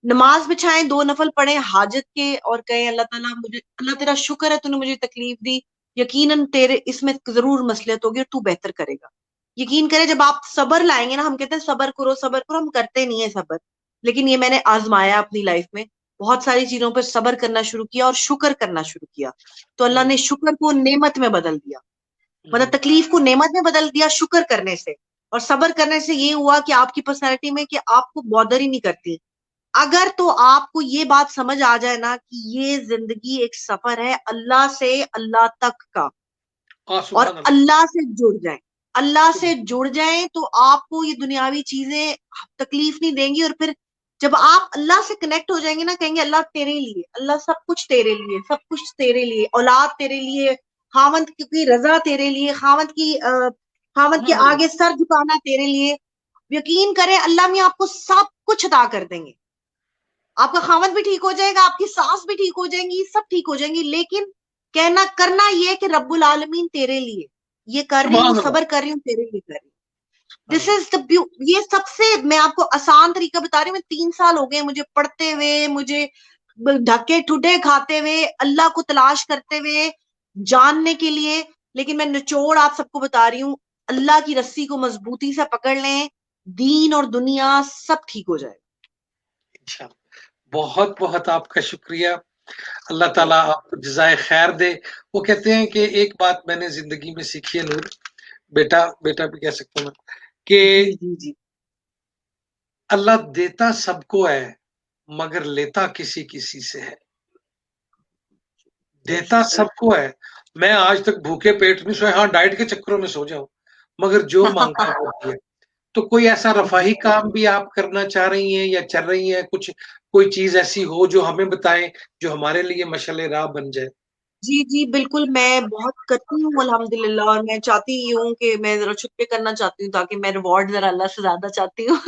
नमाज बिछाएं, दो नफल पढ़ें हाजत के, और कहें अल्लाह ताला मुझे, अल्लाह तेरा शुक्र है तूने मुझे तकलीफ दी, यकीनन तेरे इसमें जरूर मसलियत होगी और तू बेहतर करेगा। यकीन करें, जब आप सब्र लाएंगे ना, हम कहते हैं सब्र करो, हम करते नहीं है सब्र। लेकिन ये मैंने आजमाया अपनी लाइफ में, बहुत सारी चीजों पर सब्र करना शुरू किया और शुक्र करना शुरू किया, तो अल्लाह हुँ, ने शुक्र को नेमत में बदल दिया। मतलब हुँ, तकलीफ को नेमत में बदल दिया शुक्र करने से। और सब्र करने से ये हुआ कि आपकी पर्सनैलिटी में, कि आपको बॉदर ही नहीं करती। अगर तो आपको ये बात समझ आ जाए ना कि ये जिंदगी एक सफर है अल्लाह से अल्लाह तक का, और सुभान अल्लाह, अल्लाह से जुड़ जाएं, अल्लाह से सुभान जुड़ जाएं, तो आपको ये दुनियावी चीजें तकलीफ नहीं देंगी। और फिर जब आप अल्लाह से कनेक्ट हो जाएंगे ना, कहेंगे अल्लाह तेरे लिए, अल्लाह सब कुछ तेरे लिए, सब कुछ तेरे लिए, औलाद तेरे लिए, खावंद की रजा तेरे लिए, खावंद के हुँ, आगे सर झुकाना तेरे लिए। यकीन करें अल्लाह में आपको सब कुछ अता कर देंगे। आपका खामद भी ठीक हो जाएगा, आपकी सास भी ठीक हो जाएंगी, सब ठीक हो जाएंगी। लेकिन कहना करना ये है कि रब्बुल आलमीन तेरे लिए ये कर रही हूँ, सुभान अल्लाह, सबर कर रही हूँ, तेरे लिए कर रही हूँ। सुभान दिस अल्लाह। इज द ब्यू, ये सबसे मैं आपको आसान तरीका बता रही हूँ। मैं 3 साल हो गए मुझे पढ़ते हुए, मुझे ढके ठुडे खाते हुए, अल्लाह को तलाश करते हुए, जानने के लिए। लेकिन मैं निचोड़ आप सबको बता रही हूँ, अल्लाह की रस्सी को मजबूती से पकड़ लें, दीन और दुनिया सब ठीक हो जाए। इंशाल्लाह। बहुत बहुत आपका शुक्रिया। अल्लाह ताला आपको जजाय खैर दे। वो कहते हैं कि एक बात मैंने जिंदगी में सीखी है नूर, बेटा बेटा भी कह सकता हूँ मैं, कि जी जी जी। अल्लाह देता सबको है मगर लेता किसी किसी से है। देता बेशक बेशक। सबको है। मैं आज तक भूखे पेट नहीं सोया, हाँ डाइट के चक्करों में सो जाऊं, मगर जो मांगा है वो दिया। तो कोई ऐसा रफाही काम भी आप करना चाह रही हैं या चल रही हैं, कुछ कोई चीज ऐसी हो जो हमें बताएं, जो हमारे लिए मशाले राह बन जाए। जी जी बिल्कुल, मैं बहुत करती हूँ अल्हम्दुलिल्लाह, और मैं चाहती हूँ कि मैं जरा छुट्टी करना चाहती हूँ, ताकि मैं रिवॉर्ड जरा अल्लाह से ज्यादा चाहती हूँ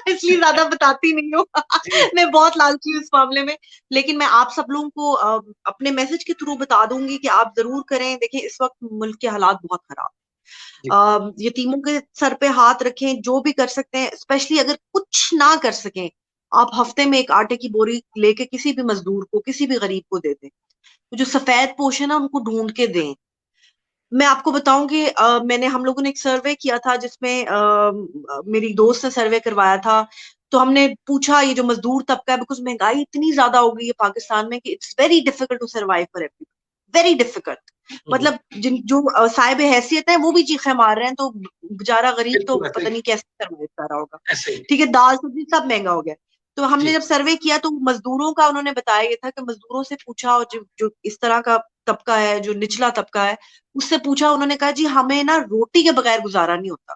इसलिए ज्यादा बताती नहीं हूँ जी मैं बहुत लालची हूँ इस मामले में। लेकिन मैं आप सब लोगों को अपने मैसेज के थ्रू बता दूंगी कि आप जरूर करें। देखिए, इस वक्त मुल्क के हालात बहुत खराब, जी यतीमों के सर पे हाथ रखें, जो भी कर सकते हैं। स्पेशली अगर कुछ ना कर सकें, आप हफ्ते में एक आटे की बोरी लेके किसी भी मजदूर को, किसी भी गरीब को दे दें। तो जो सफेद पोश है ना, उनको ढूंढ के दें। मैं आपको बताऊं कि मैंने हम लोगों ने एक सर्वे किया था, जिसमें मेरी दोस्त ने सर्वे करवाया था। तो हमने पूछा, ये जो मजदूर तबका है, बिकॉज महंगाई इतनी ज्यादा हो गई है पाकिस्तान में कि it's very difficult to survive for every, very difficult. Hmm, मतलब जिन जो साहिब हैसियत है वो भी चीखे मार रहे हैं, तो बेचारा गरीब तो बिल्कुल ऐसे पता ही, नहीं कैसे सर्वाइव कर रहा होगा। ऐसे ही। ठीक है, दाल सब्जी सब महंगा हो गया। तो हमने जी जब सर्वे किया, तो मजदूरों का उन्होंने बताया ये था कि मजदूरों से पूछा, और जो जो इस तरह का तबका है, जो निचला तबका है, उससे पूछा। उन्होंने कहा, जी हमें ना रोटी के बगैर गुजारा नहीं होता।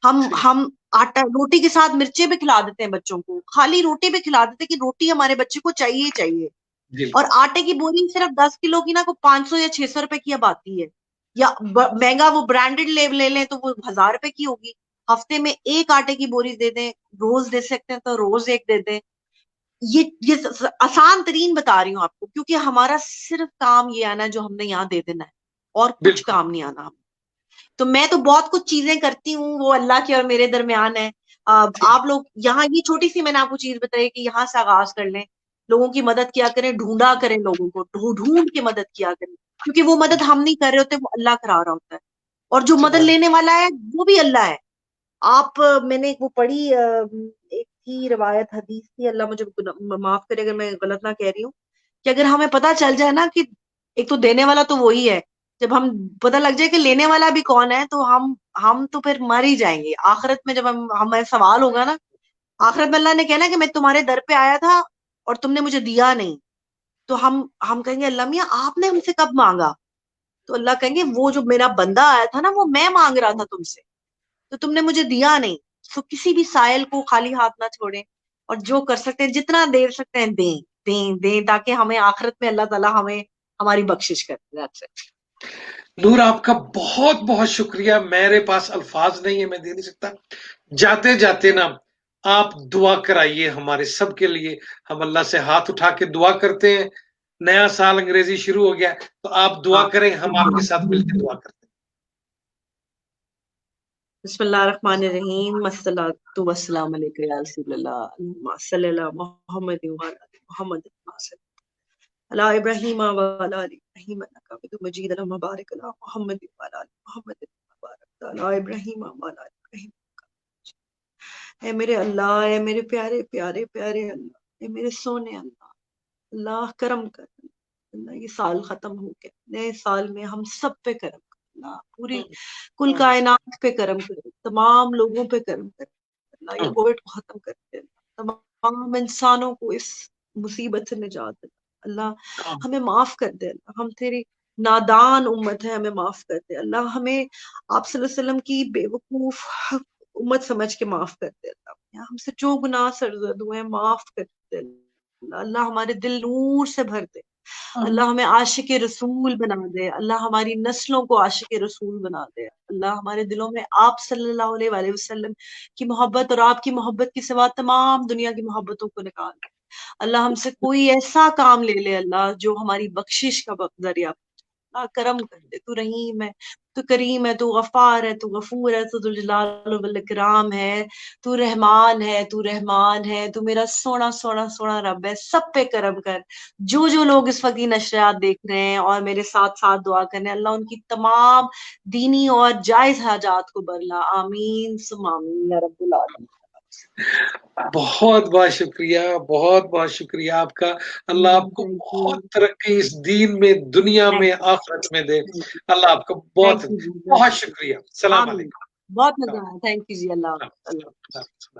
ठीक। हम आटा रोटी के साथ मिर्चें भी खिला देते हैं बच्चों को, खाली रोटी भी खिला देते हैं कि रोटी हमारे बच्चे को चाहिए ही चाहिए। और बिल्कुल आटे की बोरी सिर्फ 10 किलो की ना, को 500 या 600 रुपए की अब आती है। या महंगा वो ब्रांडेड ले लें तो वो 1000 रुपए की होगी। हफ्ते में एक आटे की बोरी दे दें, रोज दे सकते हैं तो रोज एक दे दें। ये आसान तरीन बता रही हूँ आपको, क्योंकि हमारा सिर्फ काम ये आना है जो हमने यहाँ दे देना है, और कुछ बिल्कुल। काम नहीं आना। तो मैं तो बहुत कुछ चीजें करती हूँ, वो अल्लाह के और मेरे दरमियान है। ठीक। आप लोग यहाँ, ये छोटी सी मैंने आपको चीज बताई कि यहाँ से आगाज कर लें, लोगों की मदद किया करें, ढूंढा करें, लोगों को ढूंढ ढूंढ के मदद किया करें, क्योंकि वो मदद हम नहीं कर रहे होते, वो अल्लाह करा रहा होता है। और जो मदद सुभान। लेने वाला है वो भी अल्लाह है। आप मैंने एक वो पढ़ी, एक थी रवायत, हदीस थी, अल्लाह मुझे माफ करे अगर मैं गलत ना कह रही हूँ, कि अगर हमें पता चल जाए ना कि एक तो देने वाला तो वही है, जब हम पता लग जाए कि लेने वाला भी कौन है, तो हम तो फिर मर ही जाएंगे। आखिरत में जब हम हमें सवाल होगा ना, आखिरत में अल्लाह ने कहना कि मैं तुम्हारे दर पे आया था और तुमने मुझे दिया नहीं। तो हम कहेंगे, अल्लाह मियाँ आपने हमसे कब मांगा? तो अल्लाह कहेंगे, वो जो मेरा बंदा आया था ना, वो मैं मांग रहा था तुमसे, तो तुमने मुझे दिया नहीं। तो किसी भी साइल को खाली हाथ ना छोड़ें, और जो कर सकते हैं, जितना दे सकते हैं दें, दें दें, ताकि हमें आखिरत में अल्लाह ताला हमें हमारी बख्शिश करे। That's it। नूर आपका बहुत बहुत शुक्रिया। मेरे पास अल्फाज नहीं है, मैं दे नहीं सकता। जाते जाते ना आप दुआ कराइए हमारे सब के लिए। हम अल्लाह से हाथ उठा के दुआ करते हैं। नया साल अंग्रेजी शुरू हो गया, तो आप दुआ हाँ। करें, हम आपके साथ मिलकर दुआ करते बिस्मिल्लाहिर्रहमानिर्रहीम, अस्सलातु वस्सलाम अलैका या रसूलल्लाह, अल्लाहुम्मा सल्लि अला मुहम्मद व अला आलि मुहम्मद, अला इब्राहीम व अला आलि इब्राहीम इन्नका हमीदुम मजीद, अल्लाहुम्मा बारिक अला मुहम्मद व अला आलि मुहम्मद, बारक अला इब्राहीम व अला आलि इब्राहीम। ए मेरे अल्लाह, ए मेरे प्यारे प्यारे प्यारे अल्लाह, ए मेरे सोने अल्लाह, अल्लाह करम कर। अल्लाह ये साल खत्म हो गया, नए साल में हम सब पे करम कर अल्लाह, पूरी कुल हैं। कायनात पे करम कर, तमाम लोगों पे करम कर अल्लाह, ये कोविड को खत्म कर दे अल्लाह, तमाम इंसानों को इस मुसीबत से निजात दे अल्लाह, हमें माफ कर दे अल्लाह, हम तेरी नादान उम्मत है, हमें माफ कर दे अल्लाह, हमें आप सल्लल्लाहु अलैहि वसल्लम की बेवकूफ उम्मत समझ के माफ कर दे अल्लाह, हमसे जो गुनाह सरजद हुए माफ कर दे अल्लाह, अल्लाह हमारे दिल नूर से भर दे अल्लाह, हमें आशिक रसूल बना दे अल्लाह, हमारी नस्लों को आशिक रसूल बना दे अल्लाह, हमारे दिलों में आप सल्लल्लाहु अलैहि वसल्लम की मोहब्बत और आपकी मोहब्बत के सिवा तमाम दुनिया की मोहब्बतों को निकाल दे अल्लाह, हमसे कोई ऐसा काम ले ले अल्लाह जो हमारी बख्शिश का जरिया अल्लाह करम कर दे, तू रहीम है, तू करीम है, तू गफ्फार है, तू गफूर है, तू दुल जलाल वल इकराम है, तू रहमान है, तू मेरा सोना सोना सोना रब है, सब पे करम कर। जो लोग इस वक्त ये नशरियात देख रहे हैं और मेरे साथ साथ दुआ कर रहे हैं, अल्लाह उनकी तमाम दीनी और जायज हाजात को बरला, आमीन सुम आमीन या रब्बुल आलमीन। बहुत बहुत शुक्रिया आपका। अल्लाह आपको थैंक यू, बहुत तरक्की इस दीन में, दुनिया में, थैंक यू, आखिरत में दे। थैंक यू, अल्लाह आपको थैंक बहुत यू जी, बहुत शुक्रिया। सलाम आमीन। अलैकुम। बहुत मजा आया, थैंक यू जी, अल्लाह सलाम, अल्लाह। सलाम, सलाम।